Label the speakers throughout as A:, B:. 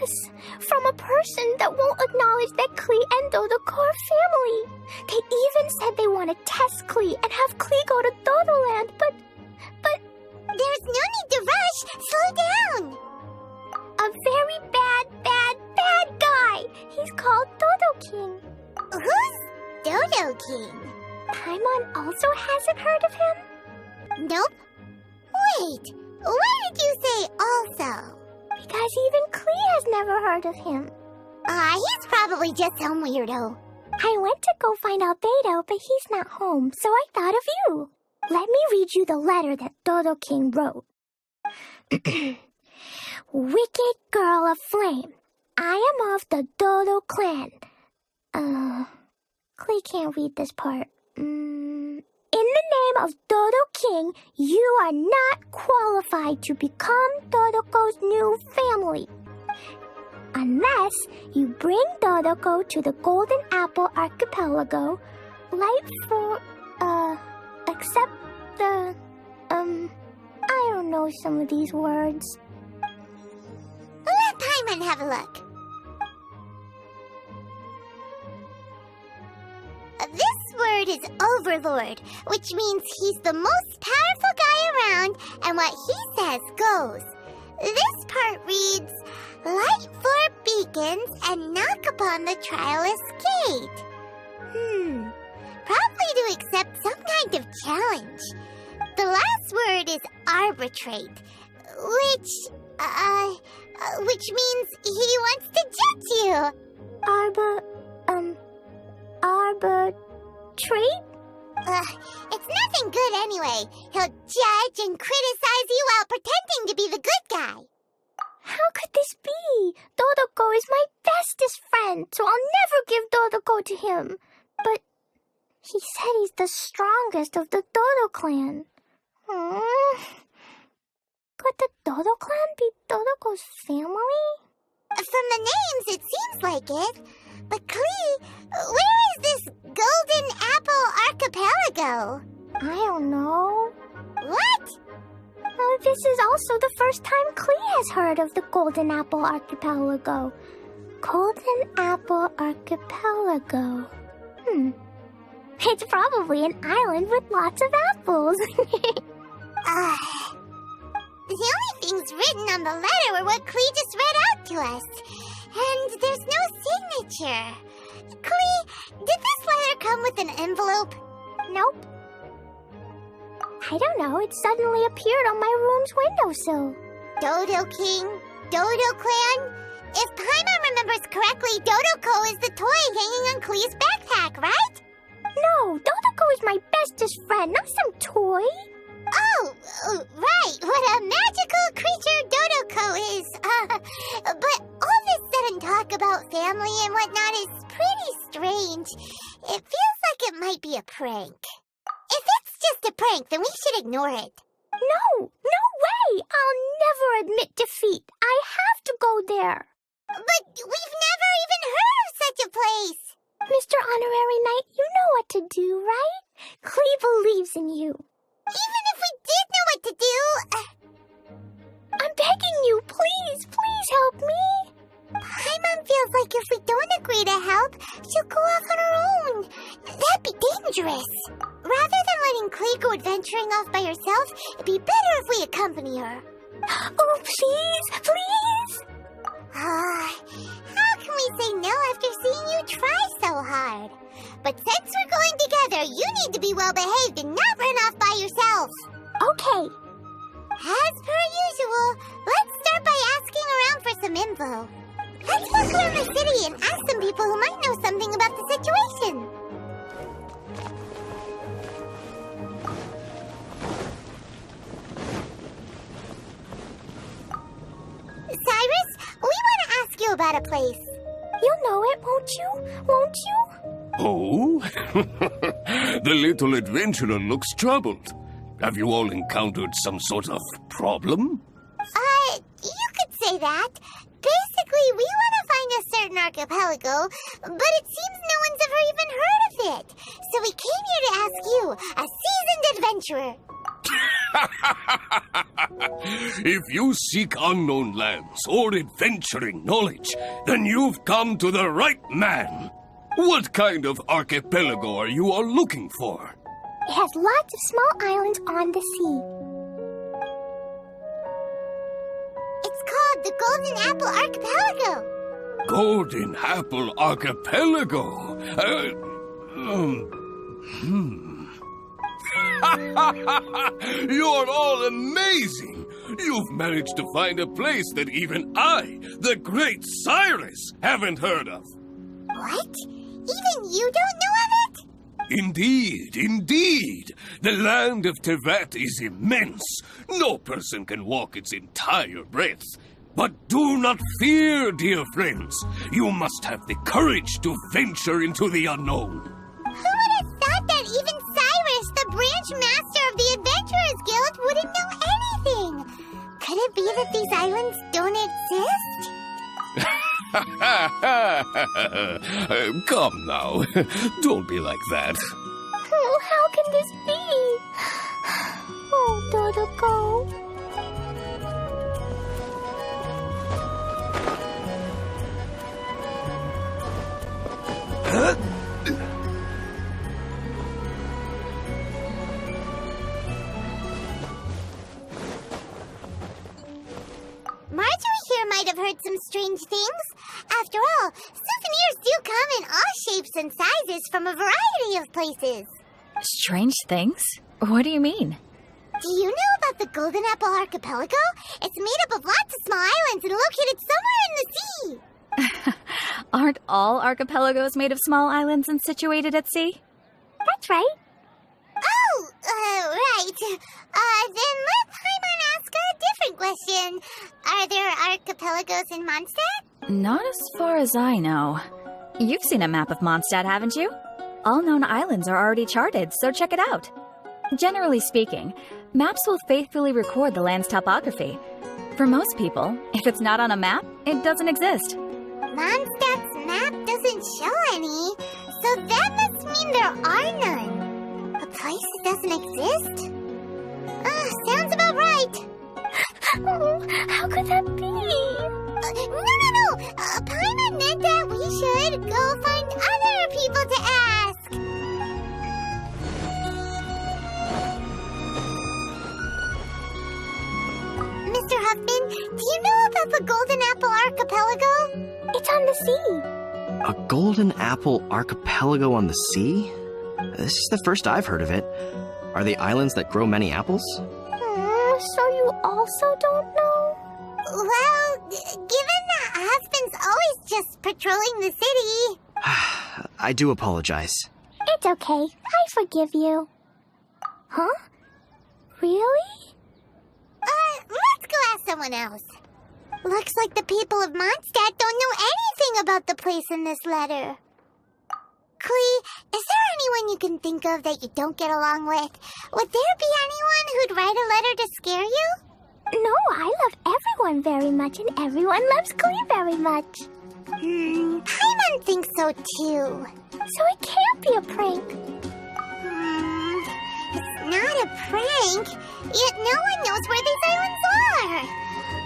A: Yes, from a person that won't acknowledge that Klee and Dodoko are family. They even said they want to test Klee and have Klee go to Dodoland, but...
B: There's no need to rush. Slow down.
A: A very bad guy. He's called Dodo King.
B: Who's Dodo King?
A: Paimon also hasn't heard of him?
B: Nope. Wait, why did you say also?
A: Because even Klee has never heard of him.
B: He's probably just some weirdo.
A: I went to go find out Beto, but he's not home, so I thought of you. Let me read you the letter that Dodo King wrote. Wicked girl of flame, I am of the Dodo clan. Klee can't read this part. In the name of Dodo King, you are not qualified to become Dodoko's new family. Unless you bring Dodoko to the Golden Apple Archipelago, except the, I don't know some of these words.
B: Let Paimon have a look. This word is Overlord, which means he's the most powerful guy around, and what he says goes. This part reads, light four beacons and knock upon the trialist gate. Probably to accept some kind of challenge. The last word is arbitrate, which means he wants to judge you.
A: Arbitrate?
B: It's nothing good anyway. He'll judge and criticize you while pretending to be the good guy.
A: How could this be? Dodoko is my bestest friend, so I'll never give Dodoko to him. But he said he's the strongest of the Dodo clan. Could the Dodo clan be Dodoko's family?
B: From the names, it seems like it. But Klee, where is this Golden Apple Archipelago?
A: I don't know.
B: What?
A: Oh, this is also the first time Klee has heard of the Golden Apple Archipelago. Golden Apple Archipelago. It's probably an island with lots of apples.
B: The only things written on the letter were what Klee just read out to us. And there's no signature. Klee, did this letter come with an envelope?
A: Nope. I don't know, it suddenly appeared on my room's windowsill.
B: Dodo King, Dodo Clan. If Paimon remembers correctly, Dodoko is the toy hanging on Klee's backpack, right?
A: No, Dodoko is my bestest friend, not some toy.
B: Oh, right, what a magical creature Dodoko is. But all this sudden talk about family and whatnot is pretty strange. It feels like it might be a prank. If it's just a prank, then we should ignore it.
A: No way! I'll never admit defeat. I have to go there.
B: But we've never even heard of such a place.
A: Mr. Honorary Knight, you know what to do, right? Klee believes in you.
B: Even if we did know what to do...
A: I'm begging you, please help me.
B: Paimon feels like if we don't agree to help, she'll go off on her own. That'd be dangerous. Rather than letting Klee go adventuring off by herself, it'd be better if we accompany her.
A: Oh, please!
B: How can we say no after seeing you try so hard? But since we're going together, you need to be well-behaved and not run off by yourself.
A: Okay.
B: As per usual, let's start by asking around for some info. Let's walk around the city and ask some people who might know something about the situation. Cyrus, we want to ask you about a place.
A: You'll know it, won't you? Won't you?
C: Oh? The little adventurer looks troubled. Have you all encountered some sort of problem?
B: You could say that. Basically, we want to find a certain archipelago, but it seems no one's ever even heard of it. So we came here to ask you, a seasoned adventurer.
C: If you seek unknown lands or adventuring knowledge, then you've come to the right man. What kind of archipelago are you all looking for?
A: It has lots of small islands on the sea.
B: It's called the Golden Apple Archipelago.
C: Golden Apple Archipelago? You're all amazing! You've managed to find a place that even I, the great Cyrus, haven't heard of.
B: What? Even you don't know of it?
C: Indeed, indeed. The land of Tevat is immense. No person can walk its entire breadth. But do not fear, dear friends. You must have the courage to venture into the unknown.
B: Who would have thought that even Cyrus, the branch master of the Adventurers Guild, wouldn't know anything? Could it be that these islands don't exist?
C: Come now. Don't be like that.
A: Oh, how can this be? Oh, Dodoco.
B: Marjorie here might have heard some strange things. After all, souvenirs do come in all shapes and sizes from a variety of places.
D: Strange things? What do you mean?
B: Do you know about the Golden Apple Archipelago? It's made up of lots of small islands and located somewhere in the sea.
D: Aren't all archipelagos made of small islands and situated at sea?
A: That's right.
B: Oh, right. Then let Paimon ask a different question. Are there archipelagos in Mondstadt?
D: Not as far as I know. You've seen a map of Mondstadt, haven't you? All known islands are already charted, so check it out. Generally speaking, maps will faithfully record the land's topography. For most people, if it's not on a map, it doesn't exist.
B: Mondstadt's map doesn't show any, so that must mean there are none. A place that doesn't exist? Sounds about right.
A: Oh, how could that be?
B: No. Paimon meant that we should go find other people to ask. Mr. Huffman, do you know about the Golden Apple Archipelago?
A: It's on the sea.
E: A Golden Apple Archipelago on the sea? This is the first I've heard of it. Are they islands that grow many apples?
A: So you also don't know?
B: Well, given that Huffman's always just patrolling the city.
E: I do apologize.
A: It's okay. I forgive you. Huh? Really?
B: Let's go ask someone else. Looks like the people of Mondstadt don't know anything about the place in this letter. Clee, is there anyone you can think of that you don't get along with? Would there be anyone who'd write a letter to scare you?
A: No, I love everyone very much, and everyone loves Clee very much.
B: Paimon thinks so too.
A: So it can't be a prank.
B: It's not a prank, yet no one knows where these islands are.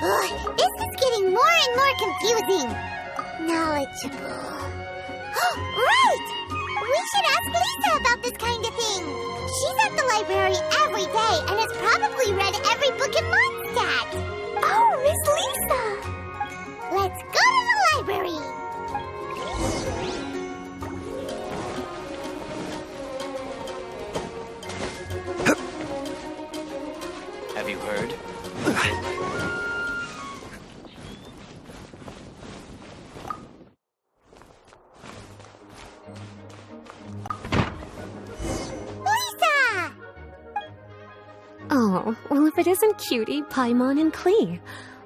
B: Ugh, this is getting more and more confusing. Knowledgeable. Right! We should ask Lisa about this kind of thing. She's at the library every day and has probably read every book in Mondstadt.
A: Oh, Miss Lisa!
B: Let's go to the library.
E: Have you heard?
F: Oh, well, if it isn't Cutie, Paimon, and Clee.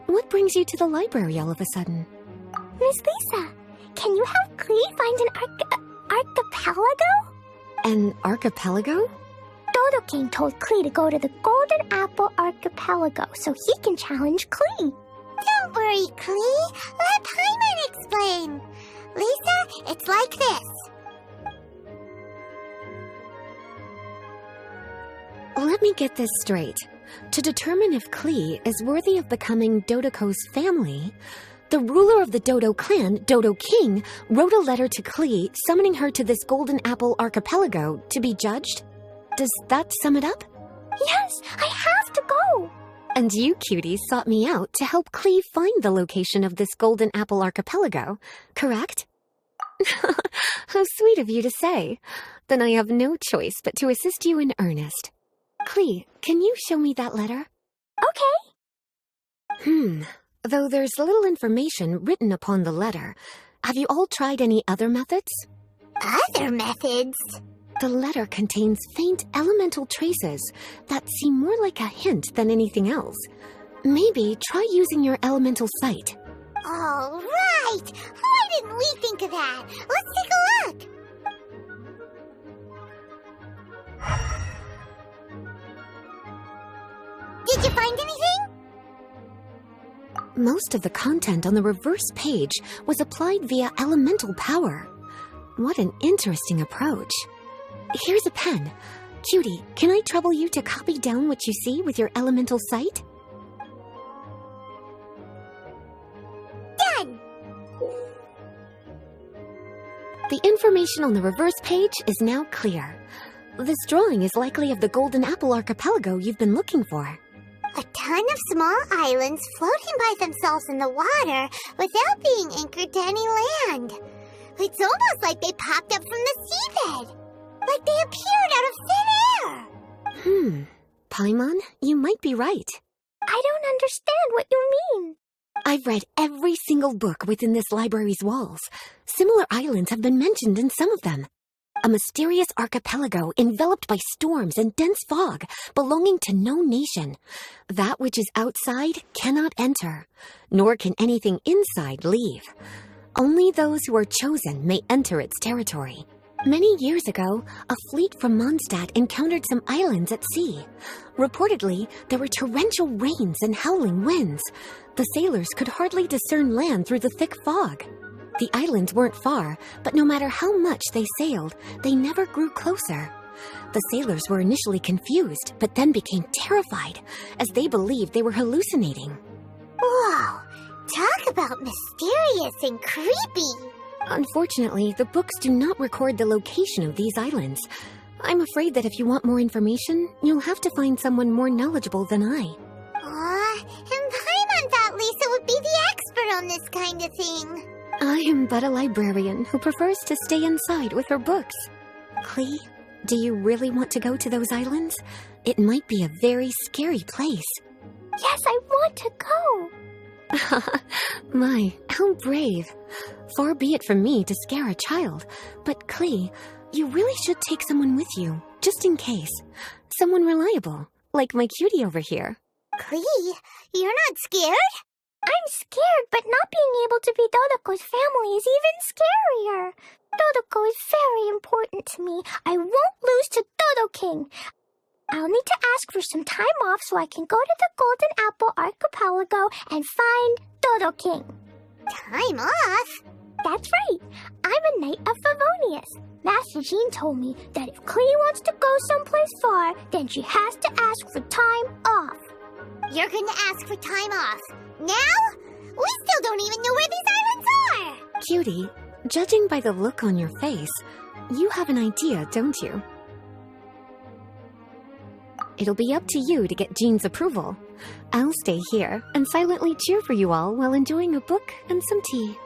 F: What brings you to the library all of a sudden?
A: Miss Lisa, can you help Clee find an archipelago?
F: An archipelago?
A: Dodo King told Clee to go to the Golden Apple Archipelago so he can challenge Clee.
B: Don't worry, Clee. Let Paimon explain. Lisa, it's like this.
F: Let me get this straight. To determine if Klee is worthy of becoming Dodoco's family, the ruler of the Dodo clan, Dodo King, wrote a letter to Klee summoning her to this Golden Apple archipelago to be judged. Does that sum it up?
A: Yes, I have to go.
F: And you cuties sought me out to help Klee find the location of this Golden Apple archipelago, correct? How sweet of you to say. Then I have no choice but to assist you in earnest. Klee, can you show me that letter?
A: Okay.
F: Though there's little information written upon the letter, have you all tried any other methods?
B: Other methods?
F: The letter contains faint elemental traces that seem more like a hint than anything else. Maybe try using your elemental sight.
B: All right! Why didn't we think of that? Let's take a look! Did you find anything?
F: Most of the content on the reverse page was applied via elemental power. What an interesting approach. Here's a pen. Cutie, can I trouble you to copy down what you see with your elemental sight?
B: Done!
F: The information on the reverse page is now clear. This drawing is likely of the Golden Apple archipelago you've been looking for.
B: A ton of small islands floating by themselves in the water without being anchored to any land. It's almost like they popped up from the seabed. Like they appeared out of thin air.
F: Paimon, you might be right.
A: I don't understand what you mean.
F: I've read every single book within this library's walls. Similar islands have been mentioned in some of them. A mysterious archipelago enveloped by storms and dense fog, belonging to no nation. That which is outside cannot enter, nor can anything inside leave. Only those who are chosen may enter its territory. Many years ago, a fleet from Mondstadt encountered some islands at sea. Reportedly, there were torrential rains and howling winds. The sailors could hardly discern land through the thick fog. The islands weren't far, but no matter how much they sailed, they never grew closer. The sailors were initially confused, but then became terrified, as they believed they were hallucinating.
B: Whoa! Talk about mysterious and creepy!
F: Unfortunately, the books do not record the location of these islands. I'm afraid that if you want more information, you'll have to find someone more knowledgeable than I.
B: And Paimon thought Lisa would be the expert on this kind of thing.
F: I am but a librarian who prefers to stay inside with her books. Klee, do you really want to go to those islands? It might be a very scary place.
A: Yes, I want to go.
F: My, how brave. Far be it from me to scare a child, but Klee, you really should take someone with you, just in case. Someone reliable, like my cutie over here.
B: Klee, you're not scared?
A: I'm scared, but not being able to be Dodoco's family is even scarier. Dodoco is very important to me. I won't lose to Dodo King. I'll need to ask for some time off so I can go to the Golden Apple Archipelago and find Dodo King.
B: Time off?
A: That's right. I'm a Knight of Favonius. Master Jean told me that if Klee wants to go someplace far, then she has to ask for time off.
B: You're gonna ask for time off. Now? We still don't even know where these islands are!
F: Cutie, judging by the look on your face, you have an idea, don't you? It'll be up to you to get Jean's approval. I'll stay here and silently cheer for you all while enjoying a book and some tea.